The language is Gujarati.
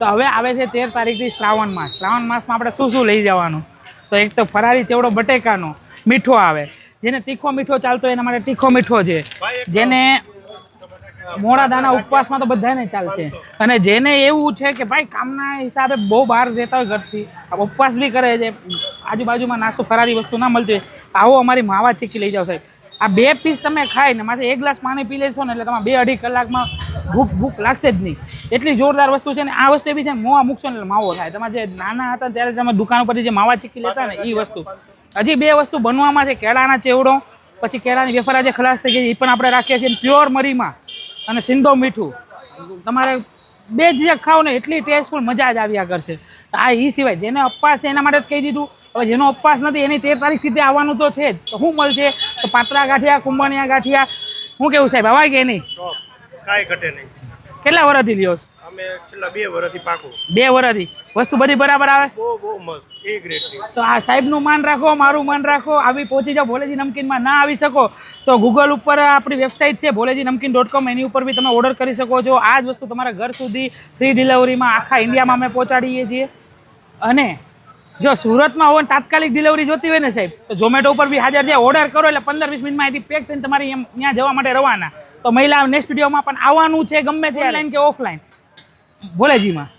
તો હવે આવે છે 13 તારીખથી શ્રાવણ માસ. શ્રાવણ માસમાં આપણે શું શું લઈ જવાનું? તો એક તો ફરારી ચેવડો બટેકાનો મીઠો આવે, જેને તીખો મીઠો ચાલતો હોય એના માટે તીખો મીઠો છે, જેને મોડા દાના ઉપવાસમાં તો બધાને ચાલશે, અને જેને એવું છે કે ભાઈ કામના હિસાબે બહુ બહાર રહેતા હોય ઘરથી, ઉપવાસ બી કરે છે, આજુબાજુમાં નાસ્તો ફરારી વસ્તુ ના મળતી હોય, આવો અમારી માવા ચીક્કી લઈ જાઓ સાહેબ. આ 2 પીસ તમે ખાઈને માથે 1 ગ્લાસ પાણી પી લેશો ને એટલે તમારે 2-2.5 કલાકમાં ભૂખ લાગશે જ નહીં. એટલી જોરદાર વસ્તુ છે ને. આ વસ્તુ એવી છે ને, મોવા મૂકશો ને એટલે માવો થાય. તમારે જે નાના હતા ત્યારે તમે દુકાન ઉપરથી જે માવા ચીક્કી લેતા ને એ વસ્તુ. હજી 2 વસ્તુ બનવામાં છે, કેળાના ચેવડો, પછી કેળાની વેફર જે ખલાસ થઈ ગઈ એ પણ આપણે રાખીએ છીએ પ્યોર મરીમાં, અને સિંધો મીઠું. તમારે 2 જ ખાઓ ને એટલી ટેસ્ટફુલ મજા જ આવ્યા કરશે. આ એ સિવાય જેને ઉપવાસ છે એના માટે જ કહી દીધું. હવે જેનો ઉપવાસ નથી એની 13 તારીખથી આવવાનું તો છે જ. તો શું મળશે? તો પાતળા ગાંઠિયા, કુંભણિયા ગાંઠિયા. શું કેવું સાહેબ, હવાય કે નહીં? કાંઈ ઘટે નહીં. કેટલા વર્ષથી લ્યો છો? અમે છેલ્લા 2 વર્ષથી પાકું. 2 વર્ષથી વસ્તુ બધી બરાબર આવે? બહુ મસ્ત, એ ગ્રેટની. તો આ સાહેબનું માન રાખો, મારું માન રાખો. આવી પહોંચી જાઓ. ભોલેજી નમકીનમાં ના આવી શકો તો ગૂગલ ઉપર આપણી વેબસાઇટ છે bholejiNamkeen.com, એની ઉપર બી તમે ઓર્ડર કરી શકો છો. આ જ વસ્તુ તમારા ઘર સુધી ફ્રી ડિલિવરીમાં આખા ઇન્ડિયામાં અમે પહોંચાડીએ છીએ. અને જો સુરતમાં હોય તાત્કાલિક ડિલિવરી જોતી હોય ને સાહેબ, તો ઝોમેટો ઉપર બી હાજર છે. ઓર્ડર કરો એટલે 15-20 મિનિટમાં એથી પેક થઈને તમારી ત્યાં જવા માટે રવાના. તો મહિલા નેક્સ્ટ વિડીયોમાં પણ આવવાનું છે, ગમે તે ઓનલાઈન કે ઓફલાઈન ભોલેજીમાં.